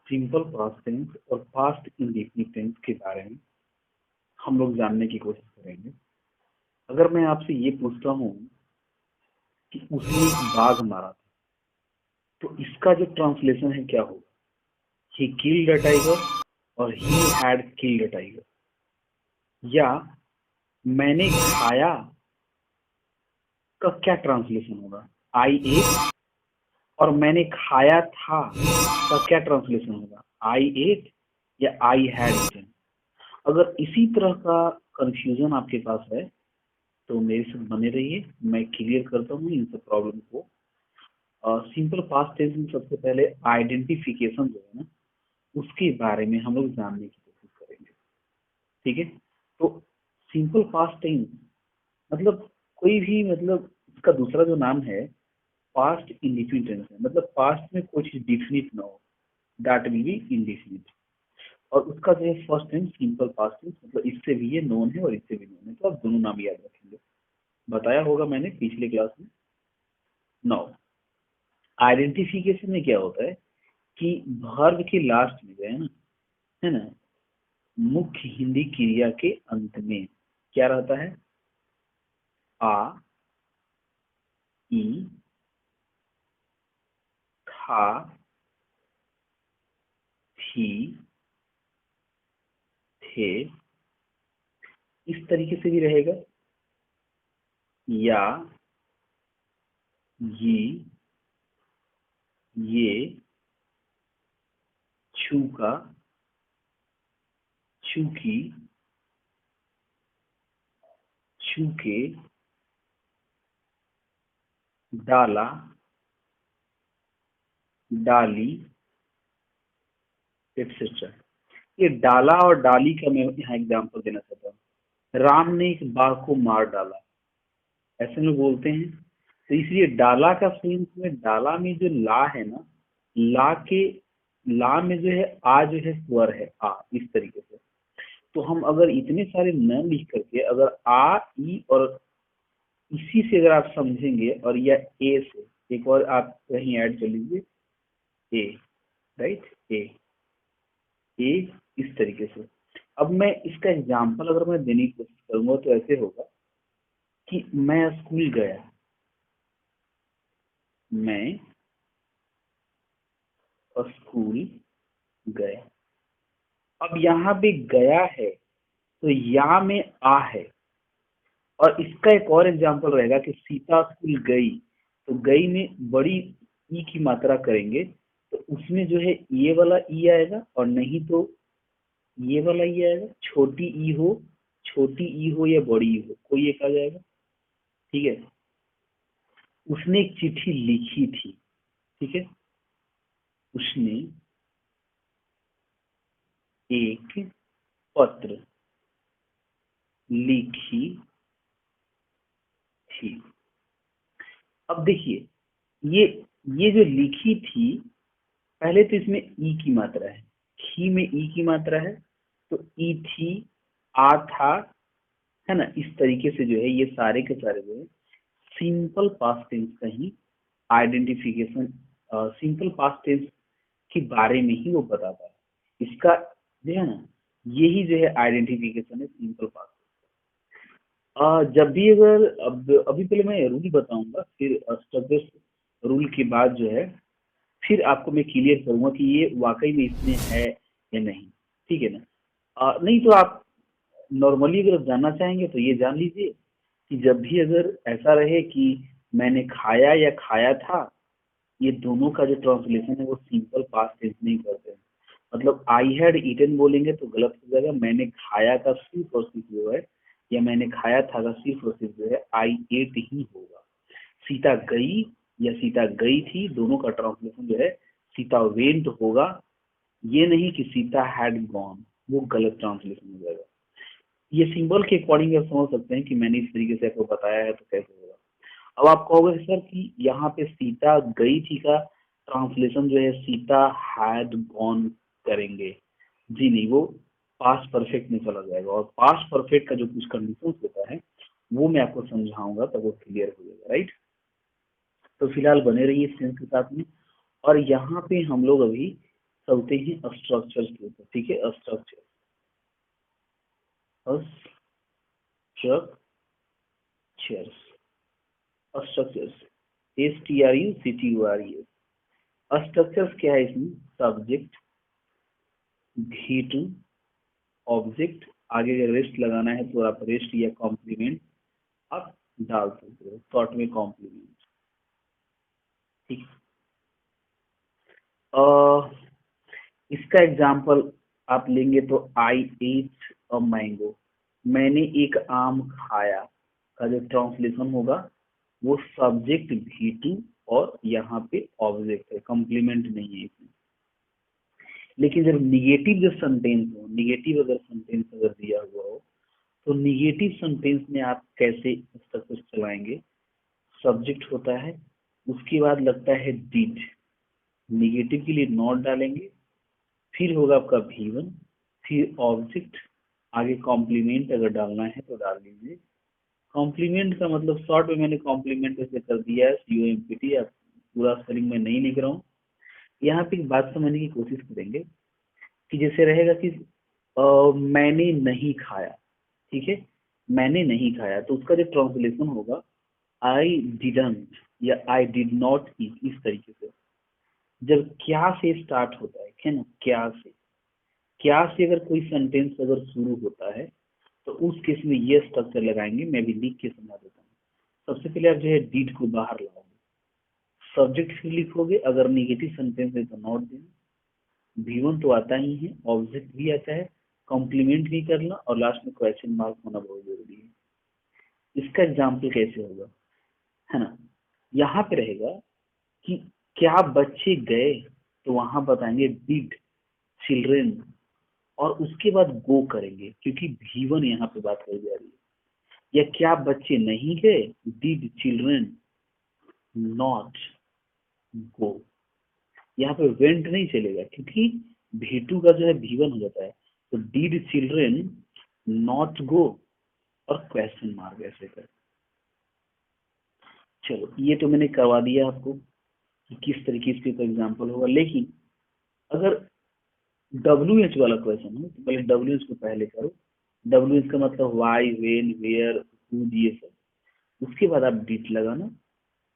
Simple past tense और past indefinite tense के बारे में हम लोग जानने की कोशिश करेंगे। अगर मैं आपसे ये पूछता हूँ कि उसने एक बाघ मारा था, तो इसका जो ट्रांसलेशन है क्या होगा? ही किल्ड अ टाइगर और he had killed a tiger. या मैंने खाया का क्या ट्रांसलेशन होगा? आई एट। और मैंने खाया था का क्या ट्रांसलेशन होगा? आई एट या आई हैड ईटन। अगर इसी तरह का कंफ्यूजन आपके पास है तो मेरे साथ बने रहिए, मैं क्लियर करता हूँ इन सब प्रॉब्लम को। सिंपल पास्ट टेंस में सबसे पहले आइडेंटिफिकेशन जो है ना, उसके बारे में हम लोग जानने की कोशिश करेंगे। ठीक है, तो सिंपल पास्ट टेंस मतलब कोई भी, मतलब इसका दूसरा जो नाम है पास्ट इंडिफिनिट टेंस है। मतलब पास्ट में कोई चीज डिफिनिट ना हो, दैट विल बी इंडिफिनिट। और उसका जो है first tense simple past tense, मतलब इससे भी ये नोन है और इससे भी नोन है, तो आप दोनों नाम याद रखेंगे। बताया होगा मैंने पिछले क्लास में। नाउ आइडेंटिफिकेशन में क्या होता है कि वर्ब के लास्ट में जो है ना, मुख्य हिंदी क्रिया के अंत में क्या रहता है? आ, ई, था, थी, थे, इस तरीके से भी रहेगा। या, ये, ये, छूका, छूकी, छूके, डाला, डाली, एक्सेट्रा। ये डाला और डाली का मैं यहाँ एग्जांपल देना चाहता हूँ। राम ने एक बाघ को मार डाला, ऐसे में बोलते हैं। तो इसलिए डाला का सेंस में, डाला में जो ला है ना, ला के, ला में जो है आ, जो है स्वर है आ, इस तरीके से। तो हम अगर इतने सारे न लिख करके अगर आ, ई और इसी से अगर आप समझेंगे, और या ए से एक और आप कहीं ऐड कर लीजिए, ए, राइट, ए, इस तरीके से। अब मैं इसका एग्जांपल अगर मैं देने की कोशिश करूंगा तो ऐसे होगा कि मैं स्कूल गया, मैं स्कूल गया। अब यहाँ पे गया है तो या में आ है। और इसका एक और एग्जांपल रहेगा कि सीता स्कूल गई, तो गई में बड़ी ई की मात्रा करेंगे, तो उसमें जो है ये वाला ई आएगा, और नहीं तो ये वाला ई आएगा। छोटी ई हो, छोटी ई हो या बड़ी ई हो, कोई एक आ जाएगा। ठीक है, उसने एक चिट्ठी लिखी थी। ठीक है, उसने एक पत्र लिखी थी। अब देखिए, ये ये जो लिखी थी, पहले तो इसमें ई की मात्रा है, खी में ई की मात्रा है, तो ई थी, आ था, है ना। इस तरीके से जो है ये सारे के सारे जो है सिंपल पास्ट टेंस का ही आइडेंटिफिकेशन, सिंपल पास्ट टेंस के बारे में ही वो बताता है। इसका जो है ना, यही जो है आइडेंटिफिकेशन है सिंपल पास्ट। जब भी अगर, अब अभी पहले मैं रूल बताऊंगा, फिर स्टेप रूल के बाद जो है फिर आपको मैं क्लियर करूंगा कि ये वाकई में इसमें है या नहीं। ठीक है ना? नहीं तो आप नॉर्मली अगर जानना चाहेंगे तो ये जान लीजिए कि जब भी अगर ऐसा रहे कि मैंने खाया या खाया था, ये दोनों का जो ट्रांसलेशन है वो सिंपल पास्ट टेंस नहीं करते हैं। मतलब आई हैड ईटन बोलेंगे तो गलत हो जाएगा। मैंने खाया का सिर्फ और सिर्फ जो है, या मैंने खाया था का सिर्फ और सिर्फ जो है आई एट ही होगा। सीता गई या सीता गई थी, दोनों का ट्रांसलेशन जो है सीता वेंट होगा। ये नहीं कि सीता हैड गॉन, वो गलत ट्रांसलेशन हो जाएगा। ये सिंबल के अकॉर्डिंग आप समझ सकते हैं कि मैंने इस तरीके से आपको बताया है तो कैसे होगा। अब आप कहोगे सर कि यहाँ पे सीता गई थी का ट्रांसलेशन जो है सीता हैड गॉन करेंगे। जी नहीं, वो पास्ट परफेक्ट में चला जाएगा, और पास्ट परफेक्ट का जो कुछ कंडीशन होता है वो मैं आपको समझाऊंगा तब वो क्लियर हो जाएगा, राइट। तो फिलहाल बने रहिए इस सेंस के साथ में। और यहाँ पे हम लोग अभी चलते हैं स्ट्रक्चर के ऊपर, ठीक है। Structure structures STRUCTURES। स्ट्रक्चर्स क्या है इसमें? सब्जेक्ट, V2, ऑब्जेक्ट, आगे अगर रेस्ट लगाना है तो आप रेस्ट या कॉम्प्लीमेंट आप डाल सकते हो, शॉर्ट में कॉम्प्लीमेंट, ठीक है। इसका एग्जांपल आप लेंगे तो आई एट अ मैंगो, मैंने एक आम खाया का जो ट्रांसलेशन होगा वो सब्जेक्ट V2 और यहाँ पे ऑब्जेक्ट है, कॉम्प्लीमेंट नहीं है इसमें। लेकिन जब निगेटिव जो सेंटेंस हो, निगेटिव अगर सेंटेंस अगर दिया हुआ हो तो निगेटिव सेंटेंस में आप कैसे स्ट्रक्चर चलाएंगे? सब्जेक्ट होता है, उसके बाद लगता है डिड, निगेटिव के लिए नॉट डालेंगे, फिर होगा आपका V1, फिर ऑब्जेक्ट, आगे कॉम्प्लीमेंट अगर डालना है तो डाल दीजिए। कॉम्प्लीमेंट का मतलब शॉर्ट में मैंने कॉम्प्लीमेंट ऐसे कर दिया है, COMPT, पूरा स्पेलिंग में नहीं लिख रहा हूँ। यहाँ पे एक बात समझने की कोशिश करेंगे कि जैसे रहेगा कि मैंने नहीं खाया, ठीक है, मैंने नहीं खाया, तो उसका जो ट्रांसलेशन होगा आई डिडंट या आई डिड नॉट ईट, इस तरीके से। जब क्या से स्टार्ट होता है ना, क्या से अगर कोई सेंटेंस अगर शुरू होता है तो उस केस में ये स्ट्रक्चर लगाएंगे। मैं भी लिख के समझा देता हूँ। सबसे पहले आप जो है डिड को बाहर लाओगे, सब्जेक्ट फिर लिखोगे, अगर निगेटिव सेंटेंस है तो नॉट देना, V1 तो आता ही है, ऑब्जेक्ट भी आता है, कॉम्प्लीमेंट भी करना, और लास्ट में क्वेश्चन मार्क होना बहुत जरूरी है। इसका एग्जाम्पल कैसे होगा, है ना? यहाँ पे रहेगा कि क्या बच्चे गए, तो वहां बताएंगे डिड चिल्ड्रेन, और उसके बाद गो करेंगे क्योंकि V1 यहाँ पे बात कही जा रही है। या क्या बच्चे नहीं गए, डिड चिल्ड्रेन नॉट गो, यहाँ पे वेंट नहीं चलेगा क्योंकि V2 का जो है V1 हो जाता है। तो डिड चिल्ड्रेन नॉट गो और क्वेश्चन मार्क ऐसे कर। चलो ये तो मैंने करवा दिया आपको कि किस तरीके से इसका एग्जाम्पल होगा। लेकिन अगर WH वाला क्वेश्चन हो तो पहले WH को पहले करो। WH का मतलब वाई, वेन, वेयर, हु, ये सब। उसके बाद आप डिड लगाना,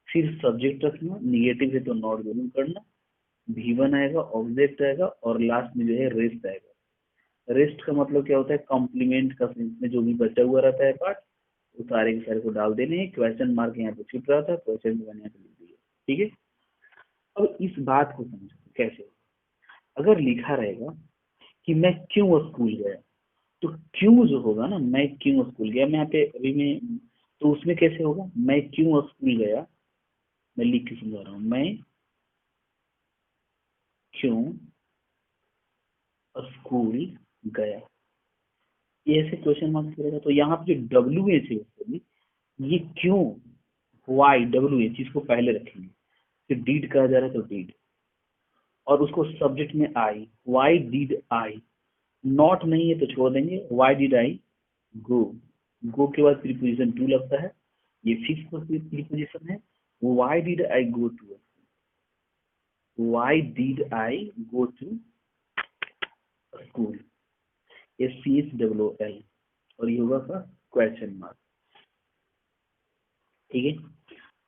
फिर सब्जेक्ट रखना, निगेटिव है तो नॉट जरूर करना, V1 आएगा, ऑब्जेक्ट आएगा, और लास्ट में जो है रेस्ट आएगा। रेस्ट का मतलब क्या होता है? कॉम्प्लीमेंट का सेंस में जो भी बचा हुआ रहता है पार्ट, वो सारे के सारे को डाल देने हैं। क्वेश्चन मार्क यहाँ पे छिप रहा था, क्वेश्चन मैंने यहाँ पे लिख दिया, ठीक है। अब इस बात को समझो कैसे होगा। अगर लिखा रहेगा कि मैं क्यों स्कूल गया, तो क्यों जो होगा ना, मैं क्यों स्कूल गया, मैं यहाँ पे अभी मैं, तो उसमें कैसे होगा? मैं क्यों स्कूल गया, मैं लिख के समझा रहा हूँ, मैं क्यों स्कूल गया, ये ऐसे क्वेश्चन मार्क करेगा। तो यहाँ पे जो WH है, ये क्यों, वाई, WH, इसको पहले रखेंगे। फिर डीड कहा जा रहा है तो डीड, और उसको सब्जेक्ट में आई, वाई डिड आई, नॉट नहीं है तो छोड़ देंगे, वाई डिड आई गो, गो के बाद प्रीपोजिशन टू लगता है, ये फिक्स प्रीपोजिशन है। Why did I go to, why did I go to school, SCHOOL, और ये होगा का क्वेश्चन मार्क, ठीक है।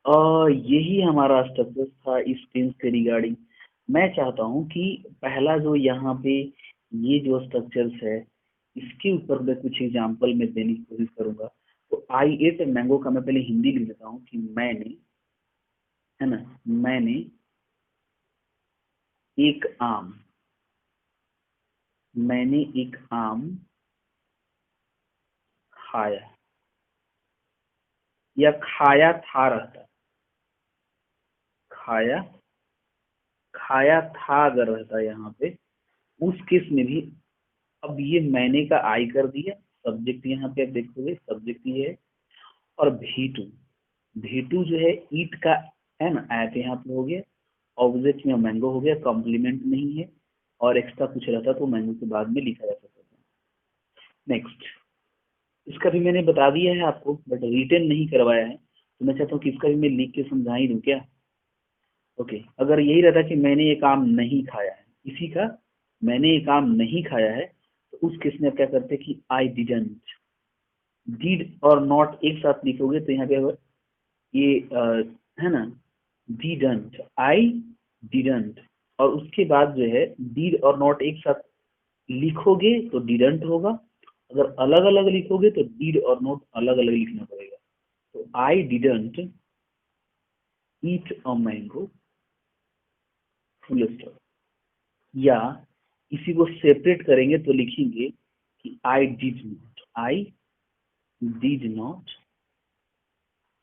यही हमारा स्ट्रक्चर था इस टेंस के रिगार्डिंग। मैं चाहता हूं कि पहला जो यहाँ पे ये जो स्ट्रक्चर्स है, इसके ऊपर मैं कुछ एग्जांपल में देने की कोशिश करूंगा। तो आई एट मैंगो का मैं पहले हिंदी लिख देता हूँ कि मैंने, है ना, मैंने एक आम, मैंने एक आम खाया, या खाया था रहता, खाया, खाया था अगर रहता यहाँ पे, उस केस में भी अब ये मैंने का आई कर दिया, सब्जेक्ट यहाँ पे आप देखोगे सब्जेक्ट ये है, और V2, V2 जो है ईट का, है ना, ऐप यहाँ पे हो गया, ऑब्जेक्ट में मैंगो हो गया, कॉम्प्लीमेंट नहीं है, और एक्स्ट्रा कुछ रहता तो मैंगो के बाद में लिखा जा सकता था। नेक्स्ट, इसका भी मैंने बता दिया है आपको, बट रिटर्न नहीं करवाया है, तो मैं चाहता हूँ कि इसका भी मैं लिख के समझा ही दूँ क्या। ओके, अगर यही रहता कि मैंने ये काम नहीं खाया है, इसी का मैंने ये काम नहीं खाया है, तो उस केस में आप क्या करते हैं कि आई डिडंट। डिड और नॉट एक साथ लिखोगे तो यहाँ पे ये है ना, डिडंट, आई डिडंट, और उसके बाद जो है डिड और नॉट एक साथ लिखोगे तो डिडंट होगा, अगर अलग अलग लिखोगे तो डिड और नॉट अलग अलग लिखना पड़ेगा। तो I didn't eat a mango full stop. या इसी को सेपरेट करेंगे तो लिखेंगे कि I did not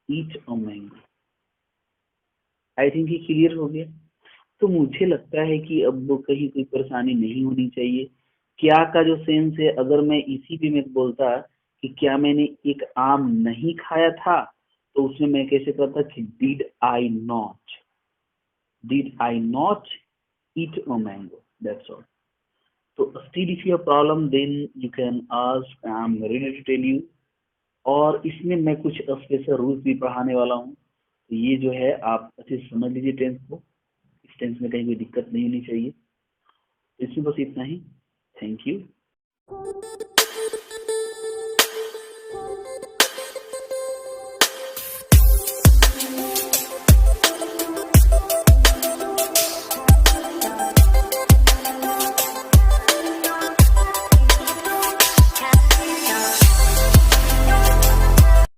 eat a mango. I think ये क्लियर हो गया। तो मुझे लगता है कि अब कहीं कोई परेशानी नहीं होनी चाहिए। क्या का जो सेंस है, अगर मैं इसी पे मैं बोलता कि क्या मैंने एक आम नहीं खाया था, तो उसमें मैं कैसे करता कि did I not eat a mango, that's all. तो still if you have problem then you can ask, I am ready to tell you. और इसमें मैं कुछ स्पेशल रूल्स भी पढ़ाने वाला हूँ, तो ये जो है आप अच्छे से समझ लीजिए टेंस को। इस टेंस में कहीं कोई दिक्कत नहीं होनी चाहिए। इसमें बस इतना ही। Thank you.